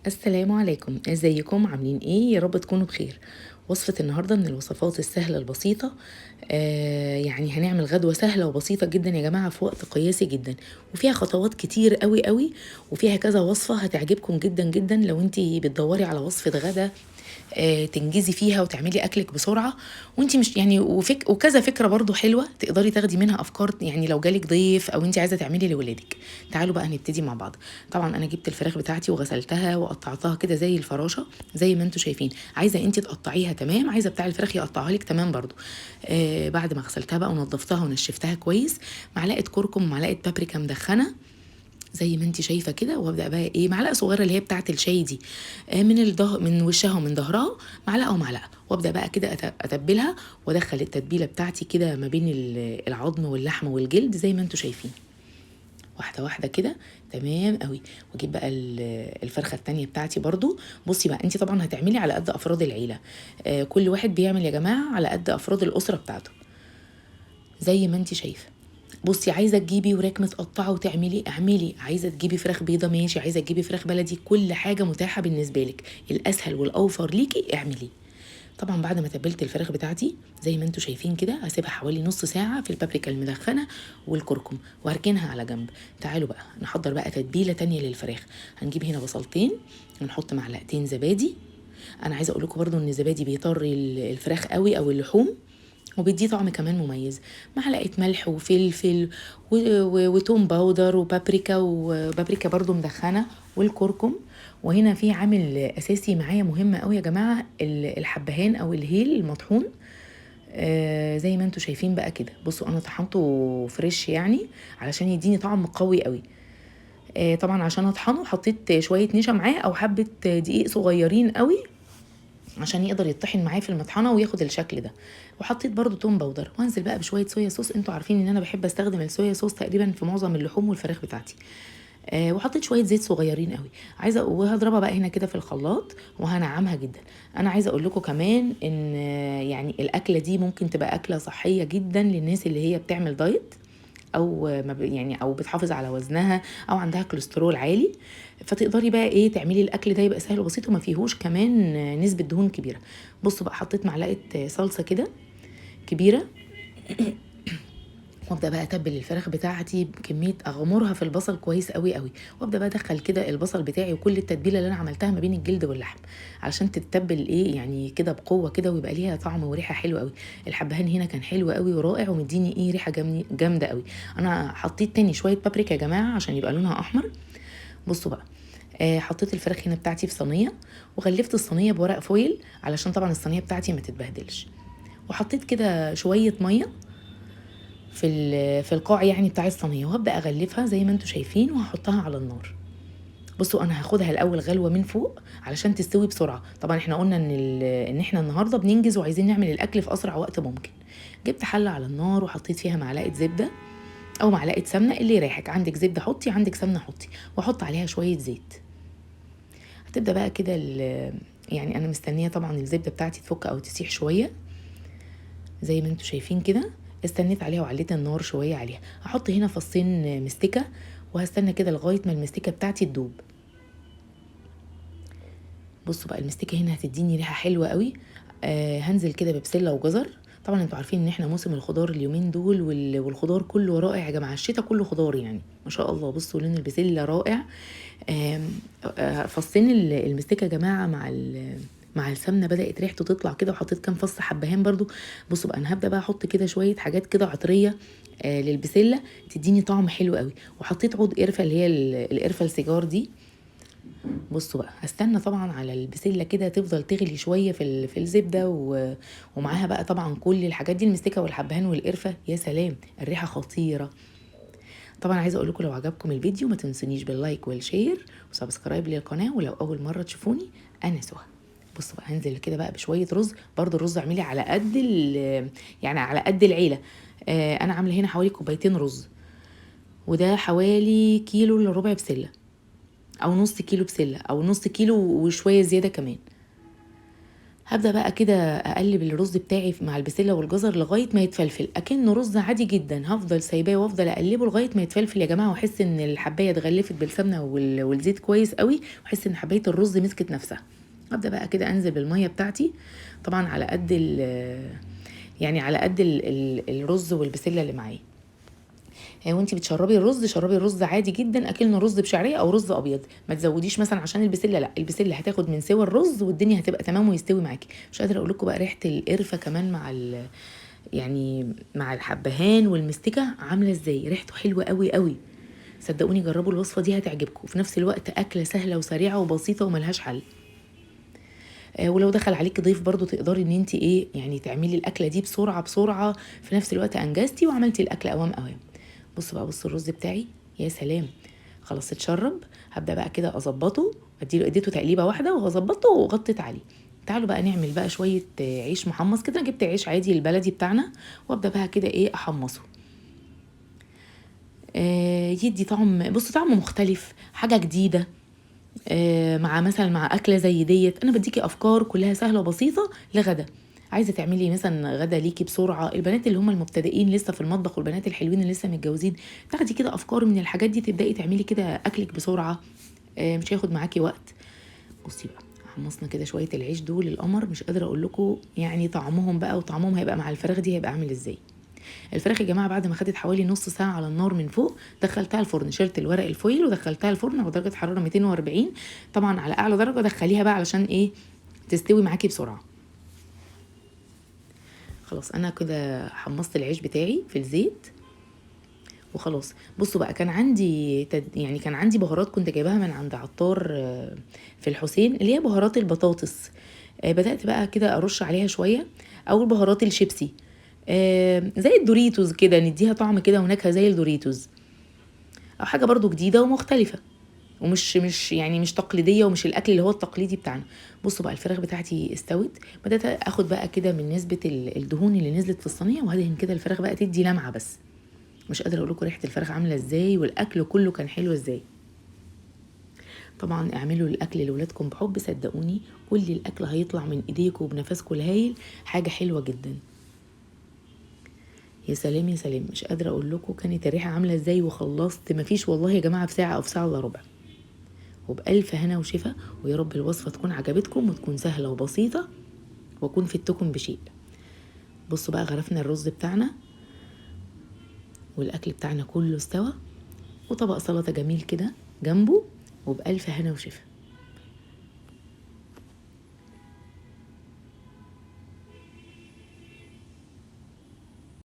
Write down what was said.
السلام عليكم، ازيكم عاملين ايه؟ يا رب تكونوا بخير. وصفة النهاردة من الوصفات السهلة البسيطة. يعني هنعمل غدوة سهلة وبسيطة جدا يا جماعة في وقت قياسي جدا، وفيها خطوات كتير قوي قوي، وفيها كذا وصفة هتعجبكم جدا جدا لو انتي بتدوري على وصفة غدا تنجزي فيها وتعملي اكلك بسرعه. وانت مش يعني وكذا فكره برضو حلوه تقدري تاخدي منها افكار، يعني لو جالك ضيف او انت عايزه تعملي لولادك. تعالوا بقى نبتدي مع بعض. طبعا انا جبت الفراخ بتاعتي وغسلتها وقطعتها كده زي الفراشه، زي ما انتم شايفين. عايزه انت تقطعيها تمام، عايزه بتاع الفراخ يقطعها لك تمام برضو. بعد ما غسلتها بقى ونضفتها ونشفتها كويس، معلقه كركم ومعلقه بابريكا مدخنه زي ما انت شايفه كده. وابدا بقى ايه، معلقه صغيره اللي هي بتاعه الشاي دي، من وشها ومن ظهرها معلقه ومعلقه. وابدا بقى كده اتبلها وادخل التتبيله بتاعتي كده ما بين العظم واللحم والجلد زي ما انتم شايفين، واحده واحده كده. تمام قوي. واجيب بقى الفرخه التانية بتاعتي برضو. بصي بقى، انت طبعا هتعملي على قد افراد العيله. كل واحد بيعمل يا جماعه على قد افراد الاسره بتاعته زي ما انت شايفه. بصي، عايزه تجيبي وراك متقطعه وتعملي اعملي، عايزه تجيبي فراخ بيضه ماشي، عايزه تجيبي فراخ بلدي، كل حاجه متاحه بالنسبه لك. الاسهل والاوفر ليكي اعملي. طبعا بعد ما تبلت الفراخ بتاعتي زي ما انتم شايفين كده، هسيبها حوالي نص ساعه في البابريكا المدخنه والكركم وهركنها على جنب. تعالوا بقى نحضر بقى تتبيله تانية للفراخ. هنجيب هنا بصلتين ونحط معلقتين زبادي. انا عايزه اقول لكم برضو ان الزبادي بيطري الفراخ قوي او اللحوم، وبيديه طعم كمان مميز. معلقه ملح وفلفل وتوم باودر وبابريكا برضو مدخنه والكركم. وهنا في عامل اساسي معايا مهم قوي يا جماعه، الحبهان او الهيل المطحون. زي ما انتم شايفين بقى كده. بصوا انا طحنته فريش يعني علشان يديني طعم قوي قوي. طبعا عشان اطحنه حطيت شويه نشا معاه او حبه دقيق صغيرين قوي عشان يقدر يطحن معايا في المطحنه وياخد الشكل ده. وحطيت برضو توم باودر، وانزل بقى بشويه صويا صوص. انتوا عارفين ان انا بحب استخدم الصويا صوص تقريبا في معظم اللحوم والفراخ بتاعتي. وحطيت شويه زيت صغيرين قوي. عايزه وهضربها بقى هنا كده في الخلاط وهنعمها جدا. انا عايزه اقول لكم كمان ان يعني الاكله دي ممكن تبقى اكله صحيه جدا للناس اللي هي بتعمل دايت، او ما يعني او بتحافظ على وزنها، او عندها كوليسترول عالي. فتقدري بقى ايه تعملي الاكل ده يبقى سهل وبسيط وما فيهوش كمان نسبه دهون كبيره. بصوا بقى، حطيت معلقه صلصه كده كبيره، وابدا بقى اتبل الفراخ بتاعتي بكميه، اغمرها في البصل كويس قوي قوي. وابدا بقى ادخل كده البصل بتاعي وكل التتبيله اللي انا عملتها ما بين الجلد واللحم علشان تتبل ايه يعني كده بقوه كده، ويبقى ليها طعم وريحه حلوه قوي. الحبهان هنا كان حلو قوي ورائع ومديني ايه ريحه جامده قوي. انا حطيت تاني شويه بابريكا يا جماعه عشان يبقى لونها احمر. بصوا بقى، حطيت الفراخ هنا بتاعتي في صينيه، وغلفت الصينيه بورق فويل علشان طبعا الصينيه بتاعتي ما تتبهدلش. وحطيت كده شويه ميه في القاع يعني بتاع الصينيه، وهبدا اغلفها زي ما انتم شايفين وهحطها على النار. بصوا انا هاخدها الاول غلوه من فوق علشان تستوي بسرعه. طبعا احنا قلنا ان احنا النهارده بننجز وعايزين نعمل الاكل في اسرع وقت ممكن. جبت حله على النار وحطيت فيها معلقه زبده او معلقه سمنه اللي يريحك، عندك زبده حطي، عندك سمنه حطي، واحط عليها شويه زيت. هتبدا بقى كده يعني انا مستنيه طبعا الزبده بتاعتي تفك او تسيح شويه زي ما انتم شايفين كده. استنيت عليها وعليت النار شويه عليها. هحط هنا فصين مستكه وهستنى كده لغايه ما المستكه بتاعتي تدوب. بصوا بقى، المستكه هنا هتديني ريحه حلوه قوي. هنزل كده ببسله وجزر. طبعا انتوا عارفين ان احنا موسم الخضار اليومين دول، والخضار كله رائع يا جماعه. الشتاء كله خضار يعني ما شاء الله. بصوا لون البسله رائع. آم، فصين المستكه يا جماعه مع السمنه بدات ريحته تطلع كده، وحطيت كام فص حبهان برضو. بصوا بقى، انا هبدا بقى احط كده شويه حاجات كده عطريه للبسله تديني طعم حلو قوي. وحطيت عود قرفه اللي هي القرفه السيجار دي. بصوا بقى، هستنى طبعا على البسله كده تفضل تغلي شويه في الزبده ومعاها بقى طبعا كل الحاجات دي، المستكه والحبهان والقرفه. يا سلام، الريحه خطيره. طبعا عايزه اقول لكم لو عجبكم الفيديو ما تنسونيش باللايك والشير وسبسكرايب للقناه، ولو اول مره تشوفوني انا سهى. بصوا بقى، هنزل كده بقى بشويه رز. برضو الرز اعملي على قد يعني على قد العيله. انا عامله هنا حوالي كوبايتين رز، وده حوالي كيلو الا ربع بسله، او نص كيلو بسله، او نص كيلو وشويه زياده كمان. هبدأ بقى كده اقلب الرز بتاعي مع البسلة والجزر لغاية ما يتفلفل، اكنه رز عادي جدا. هفضل سايباه وافضل اقلبه لغاية ما يتفلفل يا جماعة، واحس ان الحباية اتغلفت بالسمنة والزيت كويس قوي، واحس ان حباية الرز مسكت نفسها. هبدأ بقى كده انزل بالمية بتاعتي، طبعا على قد يعني على قد الرز والبسلة اللي معايا. وانتي بتشربي الرز، شربي الرز عادي جدا اكنه رز بشعريه او رز ابيض، ما تزوديش مثلا عشان البسله، لا البسله هتاخد من سوى الرز والدنيا هتبقى تمام ويستوي معاكي. مش قادره اقول لكم بقى ريحه القرفه كمان مع يعني مع الحبهان والمستكه عامله ازاي، ريحته حلوه قوي قوي. صدقوني جربوا الوصفه دي هتعجبكم، وفي نفس الوقت اكله سهله وسريعه وبسيطه وملهاش حل. ولو دخل عليك ضيف برضو تقدري ان انت ايه يعني تعملي الاكله دي بسرعه بسرعه، في نفس الوقت انجزتي وعملتي الاكل اوام اوام. بصوا بقى، بصوا الرز بتاعي يا سلام، خلاص اتشرب. هبدا بقى كده اظبطه، اديته تقليبه واحده وهظبطه وغطيت عليه. تعالوا بقى نعمل بقى شويه عيش محمص كده. جبت عيش عادي البلدي بتاعنا، وابدا بقى كده ايه احمصه. يدي طعم، بصوا طعم مختلف، حاجه جديده. مع مثلا مع اكله زي ديت، انا بديكي افكار كلها سهله وبسيطه لغدا. عايزه تعملي مثلا غدا ليكي بسرعه، البنات اللي هم المبتدئين لسه في المطبخ والبنات الحلوين اللي لسه متجوزين، تاخدي كده افكار من الحاجات دي تبداي تعملي كده اكلك بسرعه. مش هياخد معاكي وقت. بصي بقى، حمصنا كده شويه العيش دول القمر، مش قادره اقول لكم يعني طعمهم بقى، وطعمهم هيبقى مع الفراخ دي هيبقى عامل ازاي. الفراخ يا جماعه بعد ما خدت حوالي نص ساعه على النار من فوق، دخلتها الفرن، شلت الورق الفويل ودخلتها الفرن على درجه حراره 240، طبعا على اعلى درجه. دخليها بقى علشان ايه تستوي معاكي بسرعه. خلاص انا كده حمصت العيش بتاعي في الزيت وخلاص. بصوا بقى، كان عندي يعني كان عندي بهارات كنت جايباها من عند عطار في الحسين، اللي هي بهارات البطاطس. بدأت بقى كده ارش عليها شويه، او بهارات الشيبسي، زي الدوريتوز كده، نديها طعم كده ونكهه زي الدوريتوز، او حاجه برضو جديده ومختلفه، ومش يعني مش تقليديه، ومش الاكل اللي هو التقليدي بتاعنا. بصوا بقى الفراخ بتاعتي استوت، بدات اخد بقى كده من نسبه الدهون اللي نزلت في الصينيه، وهدهن كده الفراخ بقى تدي لمعه بس. مش قادره اقول لكم ريحه الفراخ عامله ازاي، والاكل كله كان حلو ازاي. طبعا اعملوا الاكل لاولادكم بحب، صدقوني كل الاكل هيطلع من ايديكم وبنفسكم الهايل، حاجه حلوه جدا. يا سلام يا سلام، مش قادره اقول لكم كانت الريحه عامله ازاي، وخلصت مفيش والله يا جماعه في ساعه او في ساعه الا ربع. وبألف هنا وشفا، ويا رب الوصفة تكون عجبتكم وتكون سهلة وبسيطة، وأكون فدتكم بشيء. بصوا بقى، غرفنا الرز بتاعنا والأكل بتاعنا كله استوى، وطبق سلطة جميل كده جنبه، وبألف هنا وشفا.